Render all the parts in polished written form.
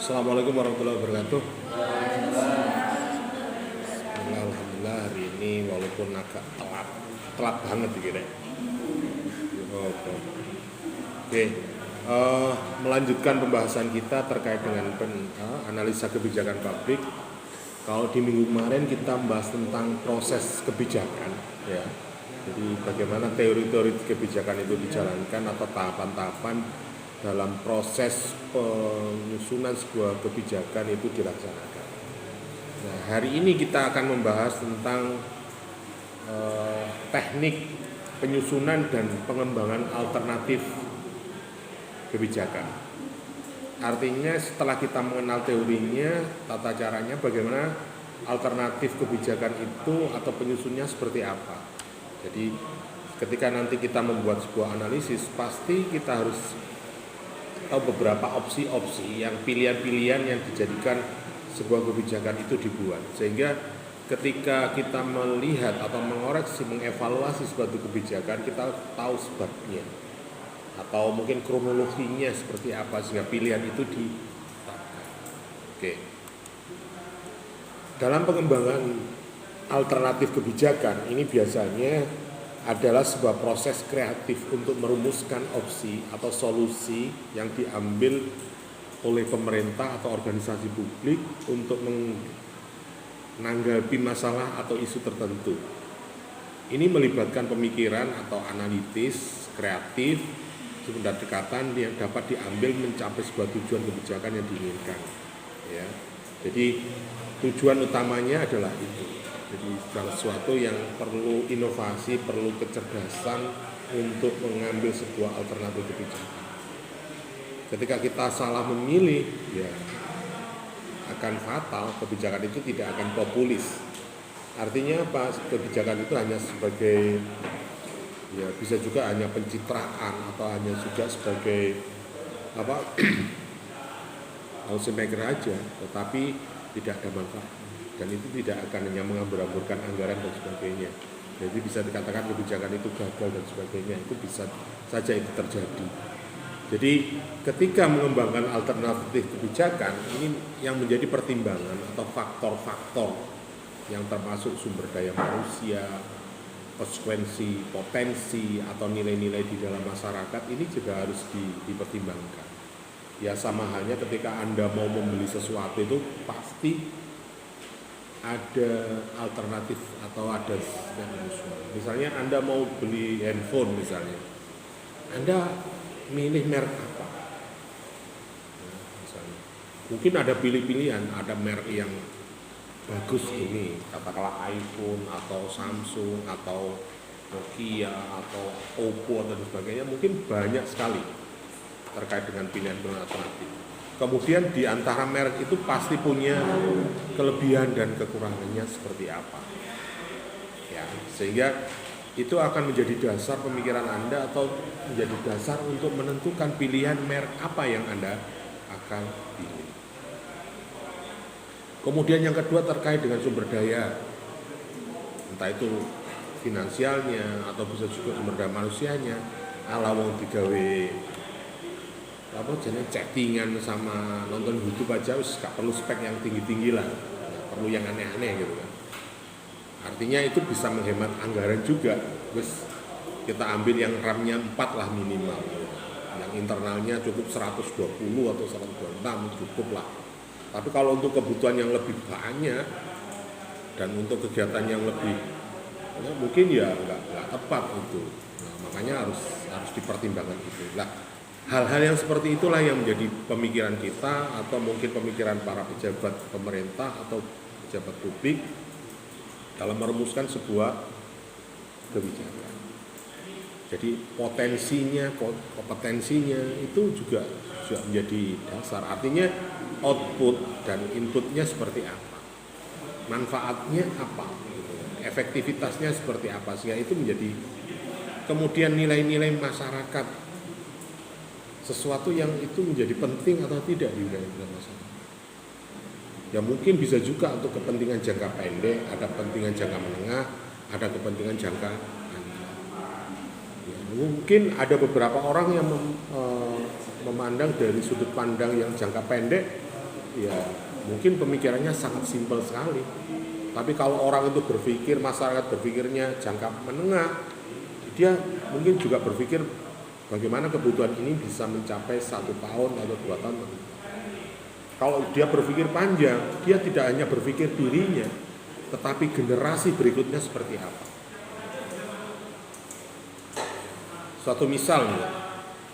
Assalamualaikum warahmatullahi wabarakatuh. Alhamdulillah hari ini walaupun agak telat banget gitu. Oke. Oke. Melanjutkan pembahasan kita terkait dengan analisa kebijakan publik. Kalau di minggu kemarin kita membahas tentang proses kebijakan, ya. Jadi bagaimana teori-teori kebijakan itu dijalankan atau tahapan-tahapan dalam proses penyusunan sebuah kebijakan itu dilaksanakan. Nah, hari ini kita akan membahas tentang teknik penyusunan dan pengembangan alternatif kebijakan. Artinya setelah kita mengenal teorinya, tata caranya, bagaimana alternatif kebijakan itu atau penyusunnya seperti apa. Jadi ketika nanti kita membuat sebuah analisis, pasti kita harus tahu beberapa opsi-opsi yang pilihan-pilihan yang dijadikan sebuah kebijakan itu dibuat. Sehingga ketika kita melihat atau mengoreksi, mengevaluasi suatu kebijakan, kita tahu sebabnya atau mungkin kronologinya seperti apa sehingga pilihan itu ditetapkan. Oke. Dalam pengembangan alternatif kebijakan ini biasanya adalah sebuah proses kreatif untuk merumuskan opsi atau solusi yang diambil oleh pemerintah atau organisasi publik untuk menanggapi masalah atau isu tertentu. Ini melibatkan pemikiran atau analitis, kreatif, pendekatan yang dapat diambil mencapai sebuah tujuan kebijakan yang diinginkan. Ya. Jadi tujuan utamanya adalah itu. Jadi sesuatu yang perlu inovasi, perlu kecerdasan untuk mengambil sebuah alternatif kebijakan. Ketika kita salah memilih, ya akan fatal, kebijakan itu tidak akan populis. Artinya apa? Kebijakan itu hanya sebagai, ya bisa juga hanya pencitraan atau hanya juga sebagai policy maker aja, tetapi tidak ada manfaat. Dan itu tidak akan hanya menghambur-hamburkan anggaran dan sebagainya. Jadi bisa dikatakan kebijakan itu gagal dan sebagainya, itu bisa saja itu terjadi. Jadi ketika mengembangkan alternatif kebijakan, ini yang menjadi pertimbangan atau faktor-faktor yang termasuk sumber daya manusia, konsekuensi, potensi atau nilai-nilai di dalam masyarakat ini juga harus dipertimbangkan. Ya sama halnya ketika Anda mau membeli sesuatu itu pasti ada alternatif atau ada mekanisme. Misalnya Anda mau beli handphone misalnya, Anda milih merek apa? Nah, misalnya, mungkin ada pilih-pilihan, ada merek yang bagus ini, katakanlah iPhone atau Samsung atau Nokia atau Oppo dan sebagainya, mungkin banyak sekali terkait dengan pilihan-pilihan alternatif. Kemudian di antara merek itu pasti punya kelebihan dan kekurangannya seperti apa. Ya, sehingga itu akan menjadi dasar pemikiran Anda atau menjadi dasar untuk menentukan pilihan merek apa yang Anda akan pilih. Kemudian yang kedua terkait dengan sumber daya, entah itu finansialnya atau bisa juga sumber daya manusianya. Ala wong digawe jenis chattingan sama nonton YouTube aja gak perlu spek yang tinggi-tinggi lah, gak perlu yang aneh-aneh gitu kan. Artinya itu bisa menghemat anggaran juga. Terus kita ambil yang RAM-nya 4 lah minimal, yang internalnya cukup 120 atau 126 cukup lah. Tapi kalau untuk kebutuhan yang lebih banyak dan untuk kegiatan yang lebih ya mungkin ya nggak tepat itu. Nah, makanya harus dipertimbangkan itu. Nah, hal-hal yang seperti itulah yang menjadi pemikiran kita atau mungkin pemikiran para pejabat pemerintah atau pejabat publik dalam merumuskan sebuah kebijakan. Jadi kompetensinya itu juga menjadi dasar. Artinya output dan inputnya seperti apa, manfaatnya apa, efektivitasnya seperti apa, sehingga itu menjadi kemudian nilai-nilai masyarakat, sesuatu yang itu menjadi penting atau tidak di wilayah masyarakat. Ya mungkin bisa juga untuk kepentingan jangka pendek, ada kepentingan jangka menengah, ada kepentingan jangka panjang. Ya, mungkin ada beberapa orang yang memandang dari sudut pandang yang jangka pendek, ya mungkin pemikirannya sangat simpel sekali. Tapi kalau orang itu berpikir, masyarakat berpikirnya jangka menengah, dia mungkin juga berpikir bagaimana kebutuhan ini bisa mencapai 1 tahun atau 2 tahun. Kalau dia berpikir panjang, dia tidak hanya berpikir dirinya, tetapi generasi berikutnya seperti apa. Suatu misal nih,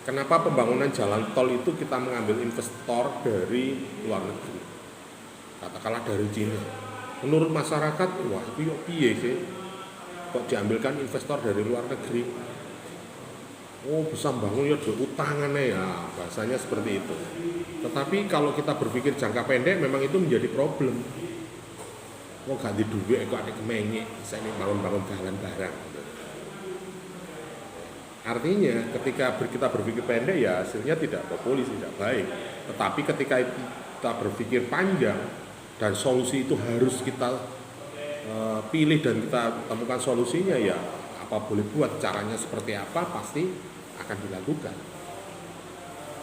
kenapa pembangunan jalan tol itu kita mengambil investor dari luar negeri, katakanlah dari Cina. Menurut masyarakat, wah itu yuk piye sih, kok diambilkan investor dari luar negeri? Oh bisa bangun ya utangannya ya, bahasanya seperti itu. Tetapi kalau kita berpikir jangka pendek, memang itu menjadi problem. Oh ganti duit kok ada kemenyek, saya ini bangun-bangun jalan barang. Artinya ketika kita berpikir pendek ya hasilnya tidak populis, tidak baik. Tetapi ketika kita berpikir panjang dan solusi itu harus kita pilih dan kita temukan solusinya, ya apa boleh buat, caranya seperti apa pasti akan dilakukan.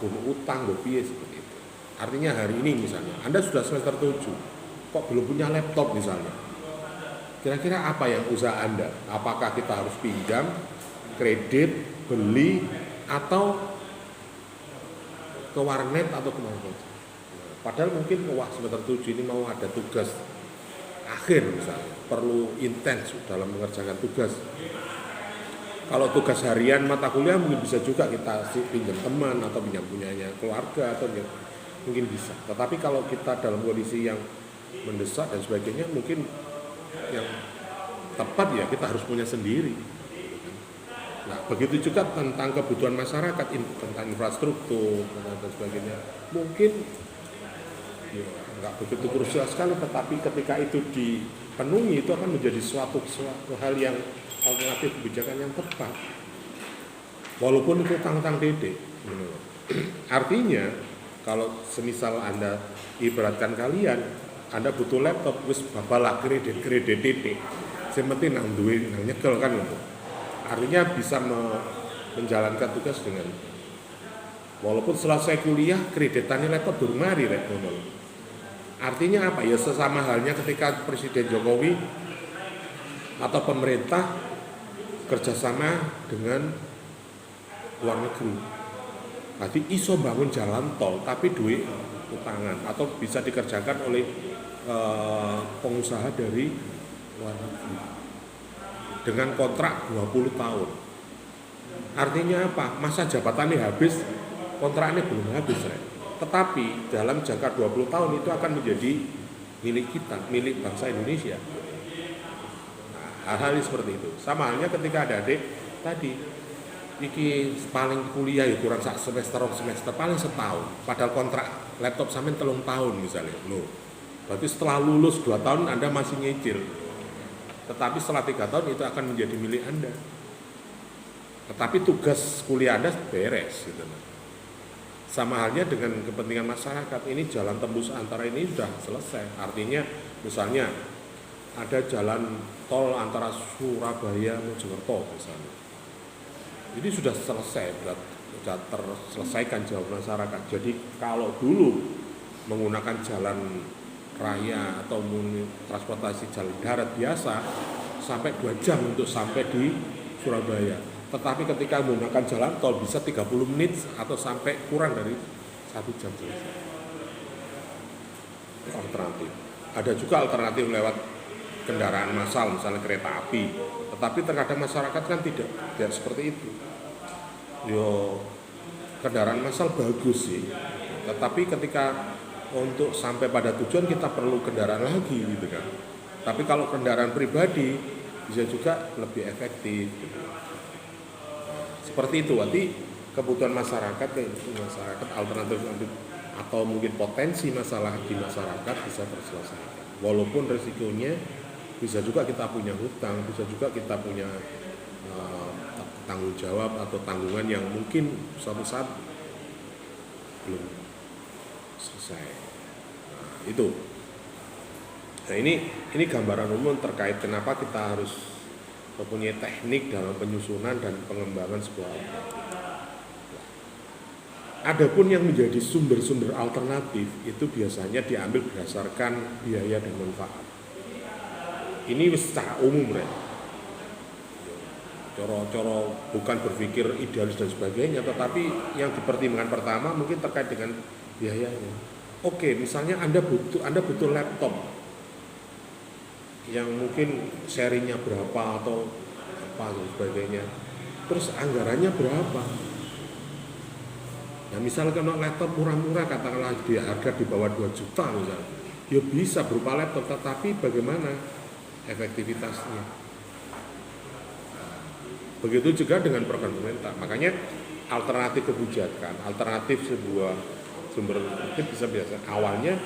Bunuh utang, berpiye seperti itu. Artinya hari ini misalnya Anda sudah semester 7, kok belum punya laptop misalnya. Kira-kira apa yang usaha Anda? Apakah kita harus pinjam, kredit, beli, atau ke warnet atau kemana? Padahal mungkin wah semester 7 ini mau ada tugas akhir misalnya, perlu intens dalam mengerjakan tugas. Kalau tugas harian mata kuliah mungkin bisa juga kita pinjam teman atau pinjam punyanya keluarga atau mungkin bisa. Tetapi kalau kita dalam kondisi yang mendesak dan sebagainya, mungkin yang tepat ya kita harus punya sendiri. Nah, begitu juga tentang kebutuhan masyarakat, tentang infrastruktur dan sebagainya. Mungkin ya, nggak begitu krusial sekali, tetapi ketika itu dipenuhi itu akan menjadi suatu hal yang alternatif kebijakan yang tepat. Walaupun itu tang-tang dede. Artinya kalau semisal Anda ibaratkan kalian, Anda butuh laptop, wis babalah kredit titik. Sing penting nang duwe nang nyekel kan gitu. Artinya bisa menjalankan tugas dengan walaupun selesai kuliah kreditannya laptop baru mari rek ngono. Artinya apa ya, sesama halnya ketika Presiden Jokowi atau pemerintah kerjasama dengan luar negeri. Nanti iso bangun jalan tol tapi duit utangan atau bisa dikerjakan oleh pengusaha dari luar negeri dengan kontrak 20 tahun. Artinya apa? Masa jabatannya habis, kontraknya belum habis. Tetapi dalam jangka 20 tahun itu akan menjadi milik kita, milik bangsa Indonesia. Hal-hal seperti itu. Sama halnya ketika ada adik tadi, iki paling kuliah ya kurang sak semester paling setahun. Padahal kontrak laptop sampean 3 tahun misalnya. Loh, berarti setelah lulus 2 tahun Anda masih nyicil. Tetapi setelah 3 tahun itu akan menjadi milik Anda. Tetapi tugas kuliah Anda beres gitu. Sama halnya dengan kepentingan masyarakat. Ini jalan tembus antara ini sudah selesai. Artinya misalnya ada jalan tol antara Surabaya Mojokerto misalnya. Ini sudah selesai, sudah terselesaikan jawab masyarakat. Jadi kalau dulu menggunakan jalan raya atau transportasi jalan darat biasa sampai 2 jam untuk sampai di Surabaya. Tetapi ketika menggunakan jalan tol bisa 30 menit atau sampai kurang dari 1 jam selesai. Alternatif. Ada juga alternatif lewat kendaraan massal, misalnya kereta api. Tetapi terkadang masyarakat kan tidak seperti itu. Yo, kendaraan massal bagus sih. Tetapi ketika untuk sampai pada tujuan kita perlu kendaraan lagi gitu kan. Tapi kalau kendaraan pribadi bisa juga lebih efektif gitu. Seperti itu, berarti kebutuhan masyarakat alternatif atau mungkin potensi masalah di masyarakat bisa terselesaikan. Walaupun resikonya bisa juga kita punya hutang, bisa juga kita punya tanggung jawab atau tanggungan yang mungkin suatu saat belum selesai. Nah, itu. Nah, ini gambaran umum terkait kenapa kita harus mempunyai teknik dalam penyusunan dan pengembangan sebuah alternatif. Adapun yang menjadi sumber-sumber alternatif itu biasanya diambil berdasarkan biaya dan manfaat. Ini secara umum, Ren. Coro-coro bukan berpikir idealis dan sebagainya, tetapi yang dipertimbangkan pertama mungkin terkait dengan biayanya. Oke, misalnya Anda butuh laptop yang mungkin serinya berapa atau apa dan sebagainya. Terus anggarannya berapa? Nah, misalnya kalau laptop murah-murah, katakanlah di harga di bawah 2 juta misalnya, ya bisa berupa laptop, tetapi bagaimana efektivitasnya? Begitu juga dengan program pemerintah. Makanya alternatif kebijakan, alternatif sebuah sumber itu bisa biasa. Awalnya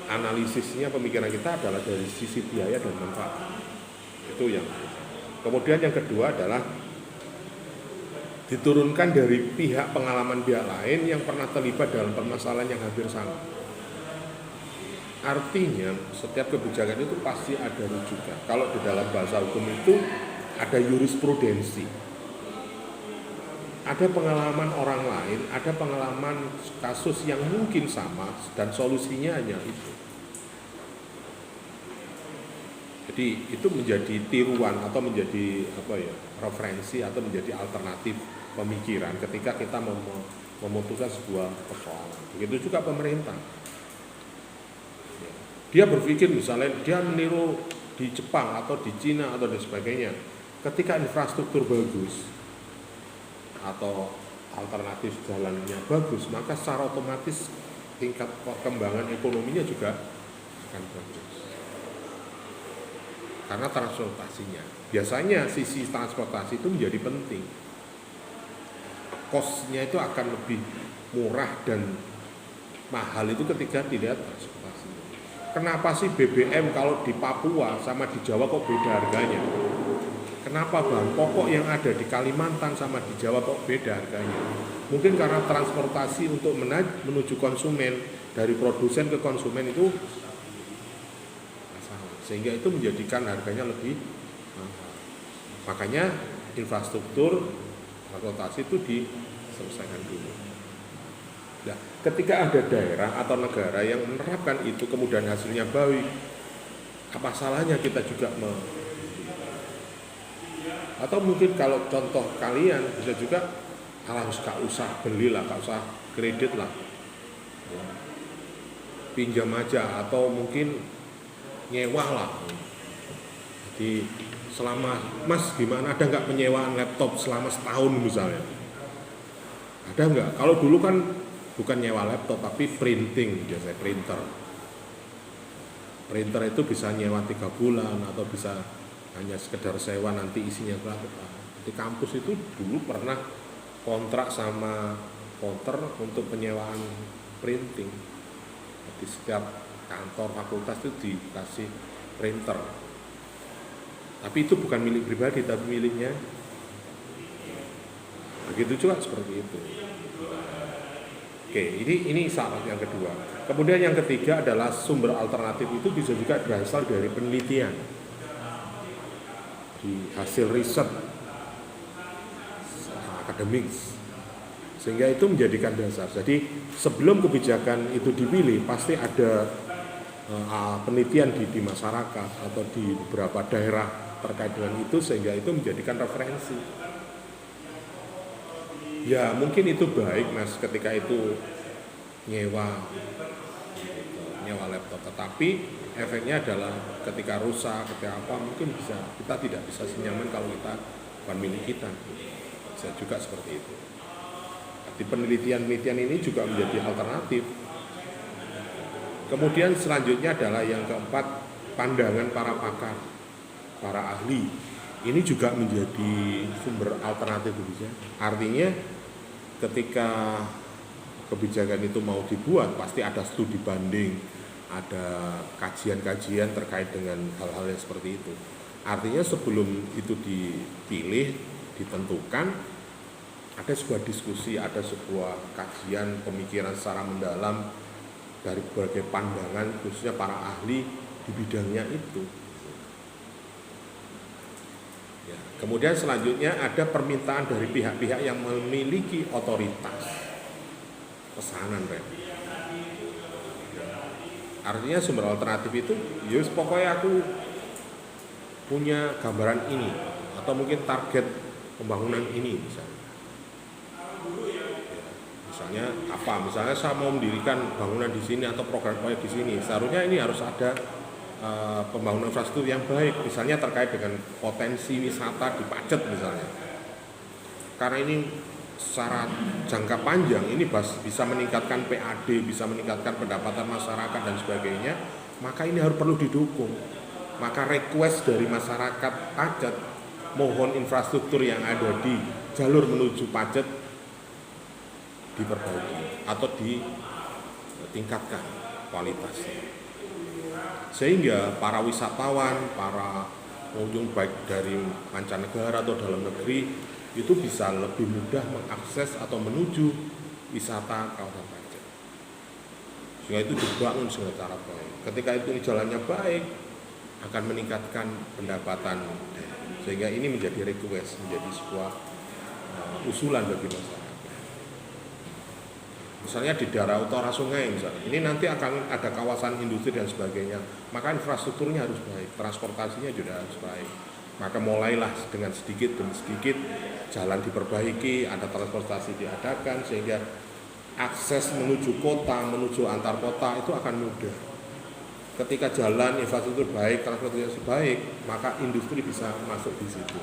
analisisnya pemikiran kita adalah dari sisi biaya dan manfaat. Itu yang. Kemudian yang kedua adalah diturunkan dari pengalaman pihak lain yang pernah terlibat dalam permasalahan yang hampir sama. Artinya setiap kebijakan itu pasti ada rujukan. Kalau di dalam bahasa hukum itu ada jurisprudensi, ada pengalaman orang lain, ada pengalaman kasus yang mungkin sama dan solusinya hanya itu. Jadi itu menjadi tiruan atau menjadi referensi atau menjadi alternatif pemikiran ketika kita memutuskan sebuah persoalan. Begitu juga pemerintah. Dia berpikir misalnya dia meniru di Jepang atau di Cina atau dan sebagainya. Ketika infrastruktur bagus atau alternatif jalannya bagus, maka secara otomatis tingkat perkembangan ekonominya juga akan bagus. Karena transportasinya, biasanya sisi transportasi itu menjadi penting. Cost-nya itu akan lebih murah dan mahal itu ketika dilihat transportasi. Kenapa sih BBM kalau di Papua sama di Jawa kok beda harganya? Kenapa bahan pokok yang ada di Kalimantan sama di Jawa kok beda harganya? Mungkin karena transportasi untuk menuju konsumen, dari produsen ke konsumen itu masalah, sehingga itu menjadikan harganya lebih mahal. Makanya infrastruktur transportasi itu diselesaikan dulu. Nah, ketika ada daerah atau negara yang menerapkan itu kemudian hasilnya baik, apa salahnya kita juga atau mungkin kalau contoh kalian bisa juga harus gak usah belilah, gak usah kredit lah, pinjam aja atau mungkin nyewa lah. Jadi selama Mas gimana, ada nggak penyewaan laptop selama setahun misalnya? Ada nggak? Kalau dulu kan bukan nyewa laptop tapi printing, biasanya printer itu bisa nyewa 3 bulan atau bisa hanya sekedar sewa nanti isinya berapa. Di kampus itu dulu pernah kontrak sama printer untuk penyewaan printing. Di setiap kantor fakultas itu dikasih printer. Tapi itu bukan milik pribadi, tapi miliknya. Begitu juga seperti itu. Oke, ini syarat yang kedua. Kemudian yang ketiga adalah sumber alternatif itu bisa juga berasal dari penelitian, di hasil riset akademik, sehingga itu menjadikan dasar. Jadi sebelum kebijakan itu dipilih pasti ada penelitian di masyarakat atau di beberapa daerah terkait dengan itu, sehingga itu menjadikan referensi. Ya mungkin itu baik Mas ketika itu nyewa laptop, tetapi efeknya adalah ketika rusak, ketika apa, mungkin kita tidak bisa senyaman kalau kita bukan milik kita. Bisa juga seperti itu. Di penelitian ini juga menjadi alternatif. Kemudian selanjutnya adalah yang keempat, pandangan para pakar, para ahli. Ini juga menjadi sumber alternatif kebijakan. Artinya ketika kebijakan itu mau dibuat, pasti ada studi banding, ada kajian-kajian terkait dengan hal-hal yang seperti itu. Artinya sebelum itu dipilih, ditentukan, ada sebuah diskusi, ada sebuah kajian pemikiran secara mendalam dari berbagai pandangan, khususnya para ahli di bidangnya itu. Ya, kemudian selanjutnya ada permintaan dari pihak-pihak yang memiliki otoritas. pesanan rem. Artinya sumber alternatif itu, ya pokoknya aku punya gambaran ini atau mungkin target pembangunan ini misalnya. Misalnya apa? Misalnya saya mau mendirikan bangunan di sini atau program proyek di sini. Seharusnya ini harus ada pembangunan infrastruktur yang baik. Misalnya terkait dengan potensi wisata di Pacet misalnya. Karena ini secara jangka panjang ini bisa meningkatkan PAD, bisa meningkatkan pendapatan masyarakat dan sebagainya, maka ini harus perlu didukung. Maka request dari masyarakat Pacet mohon infrastruktur yang ada di jalur menuju Pacet diperbaiki atau ditingkatkan kualitasnya. Sehingga para wisatawan, para pengunjung baik dari mancanegara atau dalam negeri itu bisa lebih mudah mengakses atau menuju wisata kawasan Pacet. Sehingga itu dibangun secara baik. Ketika itu jalannya baik, akan meningkatkan pendapatan. Sehingga ini menjadi request, menjadi sebuah usulan bagi masyarakat. Misalnya di daerah utara sungai misalnya, ini nanti akan ada kawasan industri dan sebagainya, maka infrastrukturnya harus baik, transportasinya juga harus baik. Maka mulailah dengan sedikit demi sedikit jalan diperbaiki, ada transportasi diadakan sehingga akses menuju kota, menuju antar kota itu akan mudah. Ketika jalan infrastruktur baik, transportasi baik, maka industri bisa masuk di situ.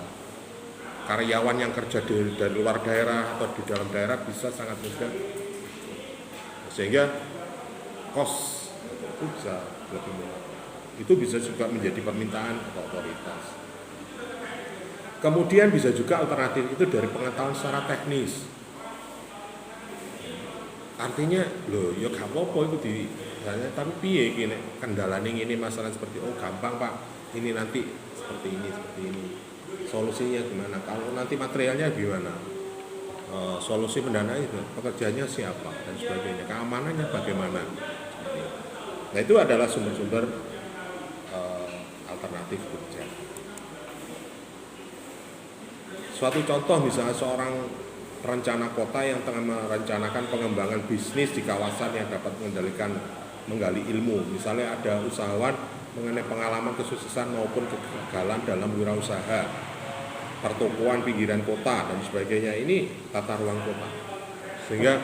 Karyawan yang kerja dari luar daerah atau di dalam daerah bisa sangat mudah, sehingga kos itu bisa lebih murah. Itu bisa juga menjadi permintaan otoritas. Kemudian bisa juga alternatif itu dari pengetahuan secara teknis. Artinya, loh, ya gak apa-apa itu tapi piye gini kendalanya ini masalah seperti gampang Pak, ini nanti seperti ini. Solusinya gimana? Kalau nanti materialnya gimana? Solusi pendanaan itu, pekerjaannya siapa dan sebagainya, keamanannya bagaimana? Nah itu adalah sumber-sumber alternatif kerja. Suatu contoh misalnya seorang perencana kota yang tengah merencanakan pengembangan bisnis di kawasan yang dapat menggali ilmu. Misalnya ada usahawan mengenai pengalaman kesuksesan maupun kegagalan dalam wirausaha, pertokoan pinggiran kota dan sebagainya. Ini tata ruang kota. Sehingga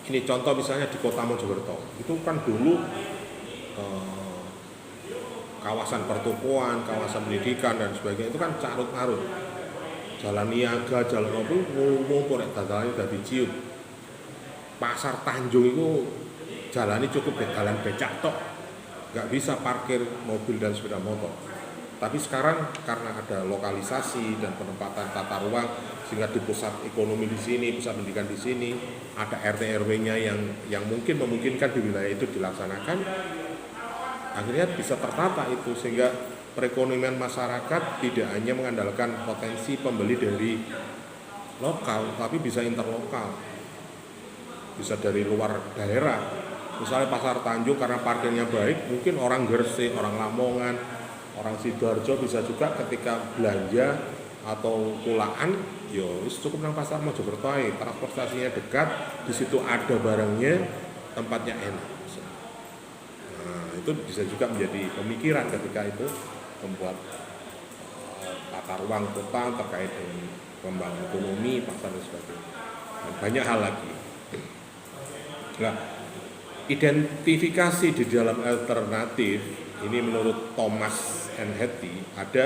ini contoh misalnya di Kota Mojokerto. Itu kan dulu kawasan pertokoan, kawasan pendidikan dan sebagainya itu kan carut-marut. Jalan niaga, jalan apa ngumpul dalannya dadi ciut. Pasar Tanjung itu jalannya cukup jalan becak tok. Enggak bisa parkir mobil dan sepeda motor. Tapi sekarang karena ada lokalisasi dan penempatan tata ruang sehingga di pusat ekonomi di sini, pusat pendidikan di sini, ada RT RW-nya yang mungkin memungkinkan di wilayah itu dilaksanakan. Akhirnya bisa tertata itu sehingga perekonomian masyarakat tidak hanya mengandalkan potensi pembeli dari lokal, tapi bisa interlokal, bisa dari luar daerah. Misalnya Pasar Tanjung karena parkirnya baik, mungkin orang Gresik, orang Lamongan, orang Sidoarjo bisa juga ketika belanja atau kulaan, yo cukup nang Pasar Mojokerto, transportasinya dekat, di situ ada barangnya, tempatnya enak. Itu bisa juga menjadi pemikiran ketika itu membuat tata ruang kota terkait dengan pembangunan ekonomi, pasar dan sebagainya. Dan banyak hal lagi. Nah, identifikasi di dalam alternatif ini menurut Thomas and Hattie ada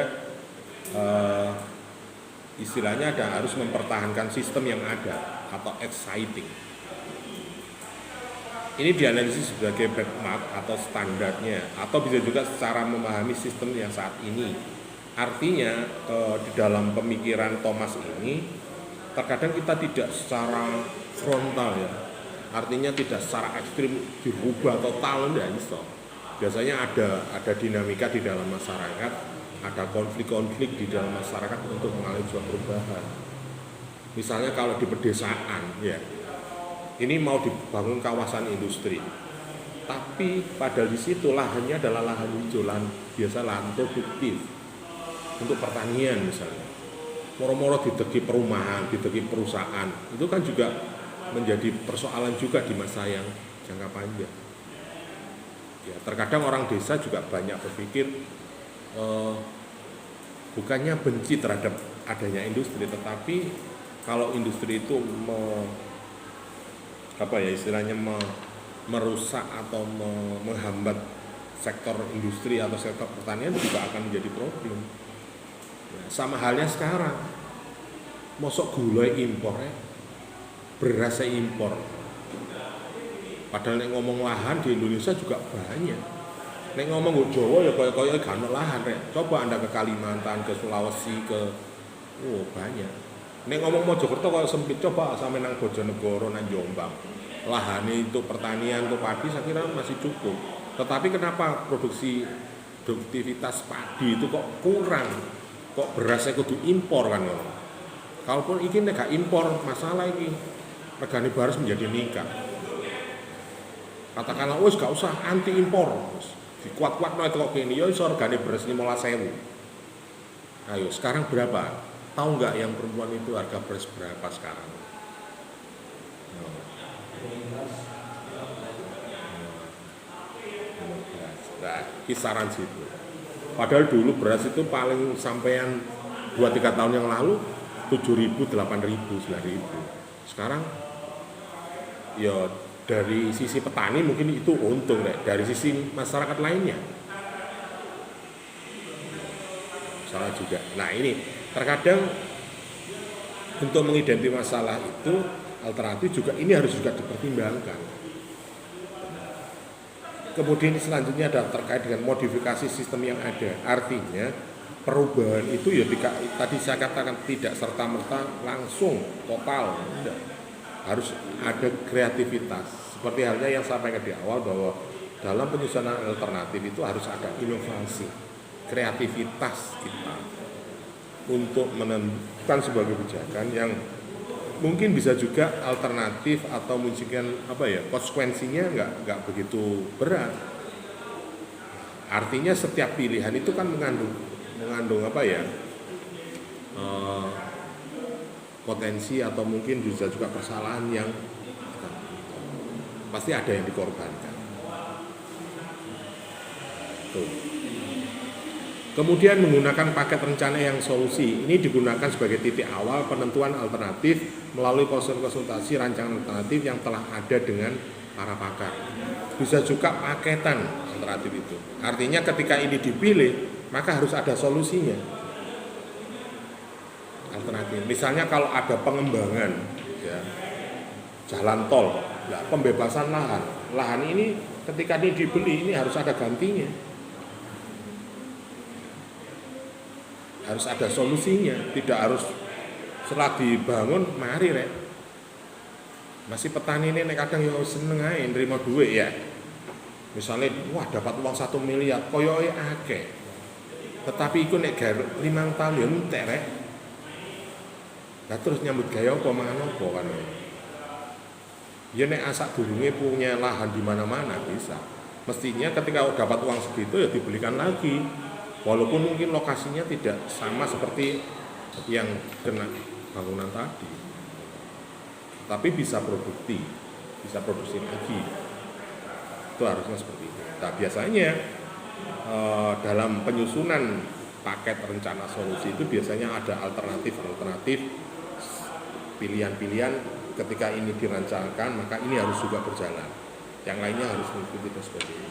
istilahnya harus mempertahankan sistem yang ada atau exciting. Ini dianalisis sebagai benchmark atau standarnya, atau bisa juga secara memahami sistem yang saat ini. Artinya di dalam pemikiran Thomas ini terkadang kita tidak secara frontal ya, artinya tidak secara ekstrim dirubah total, tidak bisa. Biasanya ada dinamika di dalam masyarakat, ada konflik-konflik di dalam masyarakat untuk mengalami sebuah perubahan. Misalnya kalau di pedesaan ya, ini mau dibangun kawasan industri, tapi padahal di situ lahannya adalah lahan hijau, biasa lahan produktif untuk pertanian misalnya. Moro-moro dideki perumahan, dideki perusahaan, itu kan juga menjadi persoalan juga di masa yang jangka panjang. Ya, terkadang orang desa juga banyak berpikir bukannya benci terhadap adanya industri, tetapi kalau industri itu merusak atau menghambat sektor industri atau sektor pertanian juga akan menjadi problem. Ya, sama halnya sekarang, mosok gulai impor beras impor. Padahal nek ngomong lahan di Indonesia juga banyak. Nek ngomong Jawa ya kaya gak ono lahan rek. Coba Anda ke Kalimantan, ke Sulawesi, banyak. Nek ngomong Mojokerto kaya sempit, coba sampe nang Bojonegoro, nang Jombang. Lahane untuk pertanian, untuk padi saya kira masih cukup. Tetapi kenapa produktivitas padi itu kok kurang? Kok berasnya kudu impor kan ngono. Kalaupun iki nek gak impor, masalah iki regane beras menjadi meningkat. Katakanlah wis gak usah anti impor. Dikuat-kuatno itu kok kene ya iso regane beras 15.000. Ayo, sekarang berapa? Tahu nggak yang perempuan itu harga beras berapa sekarang? Nah, kisaran situ. Padahal dulu beras itu paling sampean 2-3 tahun yang lalu 7.000, 8.000, 9.000. Sekarang ya dari sisi petani mungkin itu untung dari sisi masyarakat lainnya salah juga. Nah ini terkadang untuk mengidentifikasi masalah itu alternatif juga ini harus juga dipertimbangkan. Kemudian selanjutnya adalah terkait dengan modifikasi sistem yang ada. Artinya perubahan itu ya tadi saya katakan tidak serta-merta langsung total, tidak. Harus ada kreativitas. Seperti halnya yang saya sampaikan di awal bahwa dalam penyusunan alternatif itu harus ada inovasi, kreativitas kita untuk menentukan sebuah kebijakan yang mungkin bisa juga alternatif atau munculkan konsekuensinya nggak begitu berat. Artinya setiap pilihan itu kan mengandung potensi atau mungkin juga kesalahan yang pasti ada yang dikorbankan. Tuh. Kemudian menggunakan paket rencana yang solusi ini digunakan sebagai titik awal penentuan alternatif melalui konsultasi rancangan alternatif yang telah ada dengan para pakar. Bisa juga paketan alternatif itu. Artinya ketika ini dipilih maka harus ada solusinya. Alternatif. Misalnya kalau ada pengembangan jalan tol, pembebasan lahan ini ketika ini dibeli ini harus ada gantinya. Harus ada solusinya, tidak harus setelah dibangun mari rek. Masih petani ini kadang ya seneng aja nerima duit ya. Misalnya wah dapat uang 1 miliar koyoke akeh. Tetapi iku nek garuk 5 tahun ya entek rek. Lah terus nyambut gawe apa mangan apa kan. Ya nek asak durunge punya lahan di mana-mana bisa. Mestinya ketika dapat uang segitu ya dibelikan lagi. Walaupun mungkin lokasinya tidak sama seperti yang kena bangunan tadi, tapi bisa produksi lagi. Itu harusnya seperti itu. Nah biasanya dalam penyusunan paket rencana solusi itu biasanya ada alternatif pilihan-pilihan. Ketika ini dirancangkan maka ini harus juga berjalan. Yang lainnya harus mengikuti seperti ini.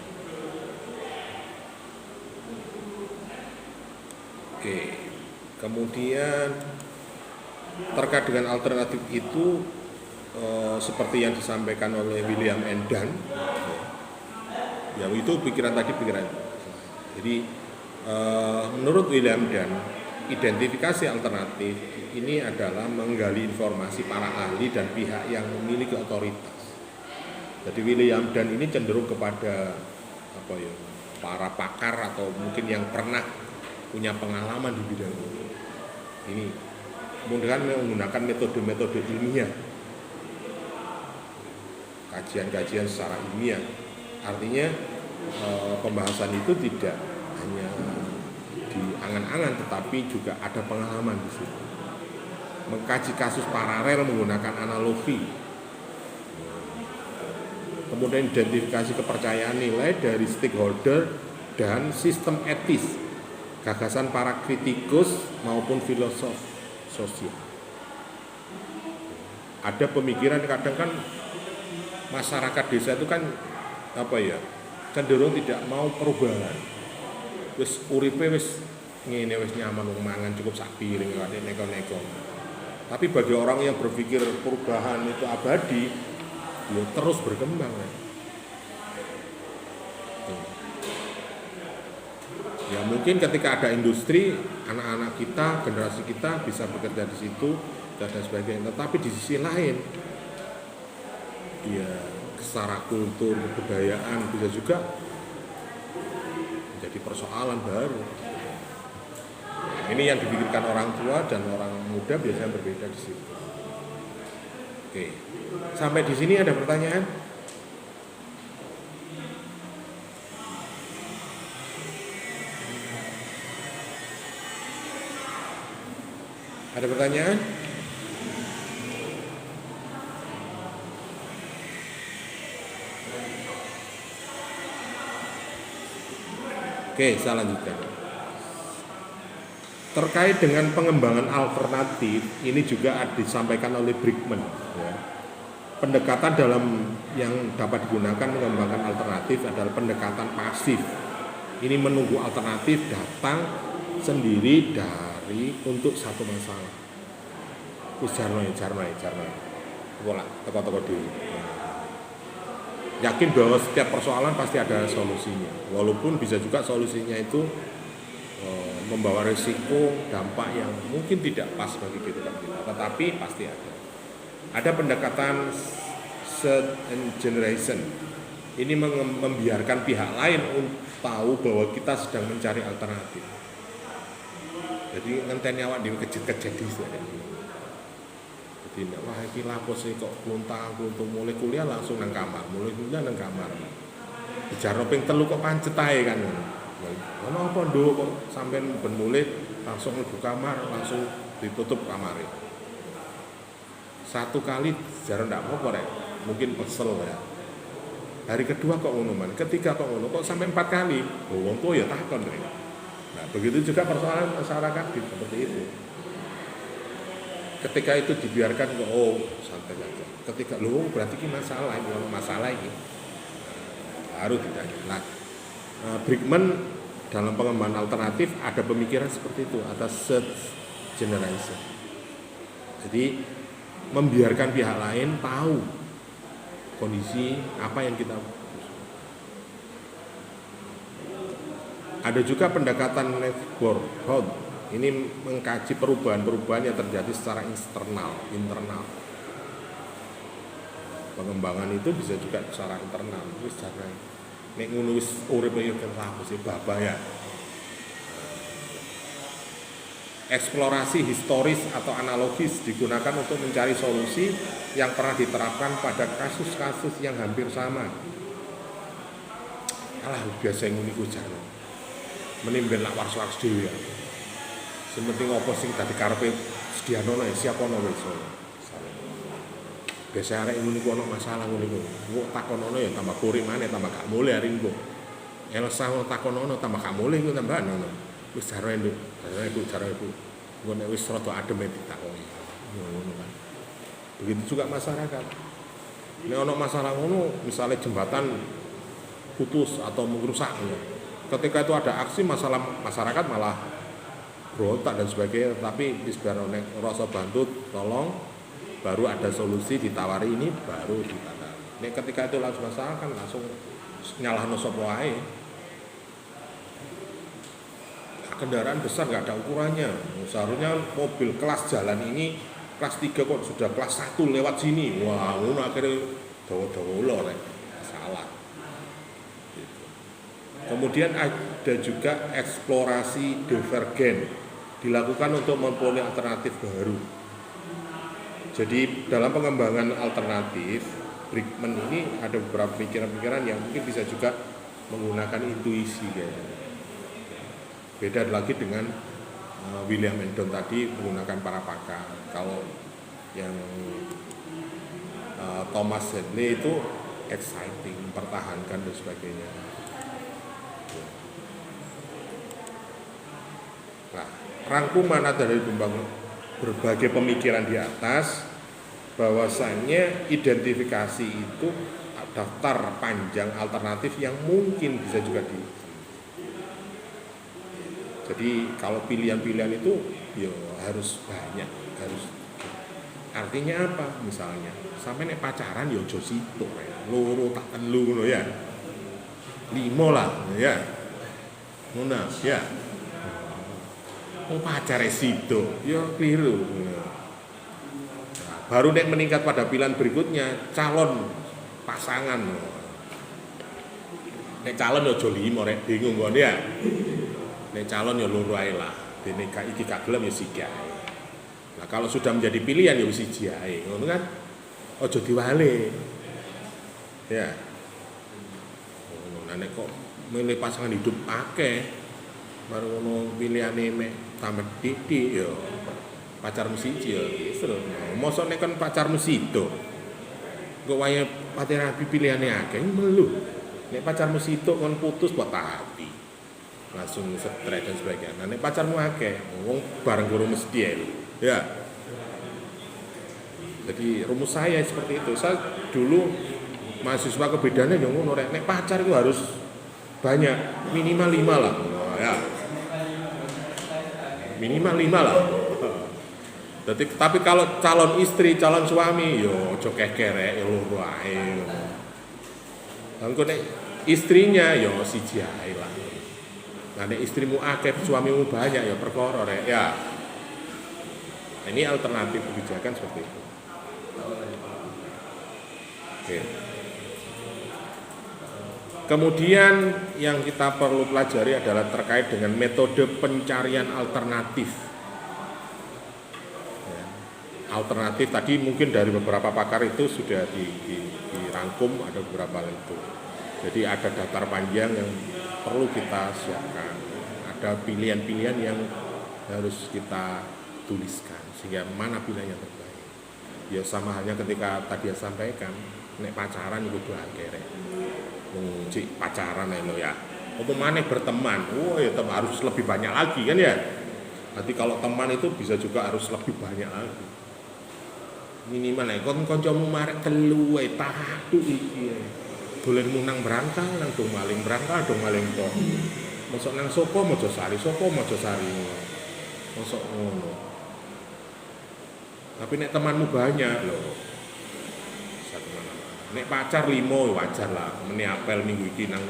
Oke, kemudian terkait dengan alternatif itu seperti yang disampaikan oleh William and Dunn, ya itu pikiran. Jadi menurut William Dunn, identifikasi alternatif ini adalah menggali informasi para ahli dan pihak yang memiliki otoritas. Jadi William Dunn ini cenderung kepada para pakar atau mungkin yang pernah punya pengalaman di bidang ini. Kemudian menggunakan metode-metode ilmiah, kajian-kajian secara ilmiah. Artinya pembahasan itu tidak hanya di angan-angan, tetapi juga ada pengalaman di situ. Mengkaji kasus paralel menggunakan analogi kemudian identifikasi kepercayaan nilai dari stakeholder dan sistem etis, gagasan para kritikus maupun filosof sosial. Ada pemikiran kadang kan masyarakat desa itu kan cenderung tidak mau perubahan. Wis uripe wis ngene wis nyaman mangan cukup sak piring kate neko-neko. Tapi bagi orang yang berpikir perubahan itu abadi, ya terus berkembang. Ya mungkin ketika ada industri, anak-anak kita, generasi kita bisa bekerja di situ dan sebagainya. Tetapi di sisi lain, ya secara kultur, kebudayaan bisa juga menjadi persoalan baru. Ini yang dipikirkan orang tua dan orang muda biasanya berbeda di situ. Oke, sampai di sini ada pertanyaan? Ada pertanyaan? Oke, saya lanjutkan. Terkait dengan pengembangan alternatif, ini juga disampaikan oleh Brickman. Ya. Pendekatan dalam yang dapat digunakan mengembangkan alternatif adalah pendekatan pasif. Ini menunggu alternatif datang sendiri dari untuk satu masalah. Jarno. Teko dulu. Yakin bahwa setiap persoalan pasti ada solusinya. Walaupun bisa juga solusinya itu membawa risiko dampak yang mungkin tidak pas bagi kehidupan kita, tetapi pasti ada. Ada pendekatan set and generation. Ini membiarkan pihak lain tahu bahwa kita sedang mencari alternatif. Jadi ngenteni awak dhewe kejut-kejut dhisik. Jadi wah iki lapo sih kok kluntang-kluntung mulai kuliah langsung nang kamar, Bicara ping 3 kok pancet ae kan. Ono apa nduk kok sampean ben mulai langsung mlebu kamar, langsung ditutup kamarnya. Satu kali jarang ndak apa-apa rek. Mungkin kesel ya. Hari kedua kok ngono man, ketiga kok ngono, kok sampai 4 kali. Wong tuwa ya takon rek. Nah, begitu juga persoalan masyarakat seperti itu. Ketika itu dibiarkan kok santai saja. Ketika berarti ini masalah ini. Baru ditanya. Nah, Brickman dalam pengembangan alternatif ada pemikiran seperti itu atas third generation. Jadi membiarkan pihak lain tahu kondisi apa yang kita butuhkan. Ada juga pendekatan neighborhood. Ini mengkaji perubahan-perubahan yang terjadi secara internal. Pengembangan itu bisa juga secara internal. Terus cara nek ngono wis urip yo kenapa sih babah ya. Eksplorasi historis atau analogis digunakan untuk mencari solusi yang pernah diterapkan pada kasus-kasus yang hampir sama. Alah biasa ngono iku jane. Menimbel lak wars-wars dhewe ya. Sing penting apa sing dadi karepe sedianono ya siap ono wis. Biasa arek ngono iku ono masalah ngono iku. Kok takonono ya tambah kurik maneh tambah gak mulih hari engko. Elsa takonono tambah gak mulih iku tambah ono. Wis jare nduk. Jare iku. Engko nek wis rada adem ditakoni. Ngono kan. Begitu juga masyarakat. Nek ono masalah ngono, misalnya jembatan putus atau merusak ya. Ketika itu ada aksi masyarakat malah berontak dan sebagainya, tapi disebut rasa bantu tolong baru ada solusi ditawari ini baru ditata. Nek ketika itu langsung masalah kan langsung nyalahno sapa wae. Kendaraan besar nggak ada ukurannya. Seharusnya mobil kelas jalan ini kelas 3 kok sudah kelas 1 lewat sini. Wah, ngono akhirnya dawa-dawa lho rek. Salah. Gitu. Kemudian ada juga eksplorasi divergen dilakukan untuk mempunyai alternatif baru. Jadi dalam pengembangan alternatif, Brickman ini ada beberapa pikiran-pikiran yang mungkin bisa juga menggunakan intuisi kayaknya. Beda lagi dengan William Eldon tadi menggunakan para pakar. Kalau yang Thomas Hadley itu exciting, mempertahankan dan sebagainya. Nah, rangkuman dari berbagai pemikiran di atas, bahwasannya identifikasi itu daftar panjang alternatif yang mungkin bisa juga jadi kalau pilihan-pilihan itu ya harus banyak, artinya apa? Misalnya sampai nek pacaran ya aja sitok loro tak telu ngono ya, 5 lah ya, ngono ya. Pacare sitok ya keliru. Baru nek meningkat pada pilihan berikutnya calon pasangan. Nek calon aja 5 rek bingung kon ya. Nek calon ya loro ae lah. Dene iki gak gelem ya siji ae. Nah, kalau sudah menjadi pilihan ya wis siji ae, ngono kan? Aja diwale. Ya. Nah, nek kok milih pasangan hidup akeh, baru ngono pilihane mek tamet titik ya pacarmu siji ya wis lho. Mosok nek kan pacarmu sido. Kok wae pati rapi pilihane akeh melu. Nek pacarmu sido kon putus buat hati. Langsung stres dan sebagainya. Nah, nek pacarmu akeh, wong bareng guru mesti ya. Jadi rumus saya seperti itu. Saya dulu mahasiswa kebedaannya yang ngono rek. Nek pacar itu harus banyak, minimal 5 lah. Ya. Minimal 5 lah. Tapi kalau calon istri, calon suami, yo aja kekerek, yo loro ae. Lan nek istrinya yo siji ae lah. Nah, nek istrimu akeh, suamimu banyak ya perkara rek ya. Nah, ini alternatif kebijakan seperti itu. Oke. Kemudian yang kita perlu pelajari adalah terkait dengan metode pencarian alternatif. Ya. Alternatif tadi mungkin dari beberapa pakar itu sudah dirangkum, ada beberapa itu. Jadi ada daftar panjang yang perlu kita siapkan, ada pilihan-pilihan yang harus kita tuliskan sehingga mana pilihan yang terbaik. Ya sama halnya ketika tadi saya sampaikan, nek pacaran itu kudu akeh rek. Wong cik pacaran lho ya. Apa maneh berteman? Oh ya harus lebih banyak lagi kan ya. Nanti kalau teman itu bisa juga harus lebih banyak lagi. Minimal nek kon kancamu marek telu wae tahtu iki. Dolenmu nang berangkal, nang dong maling berangkal, dong maling tok. Mosok nang Soko Mojosari, mosok ngono. Tapi nek temanmu banyak loh. Satu mana. Nek pacar 5 wajar lah. Meni apel minggu iki nang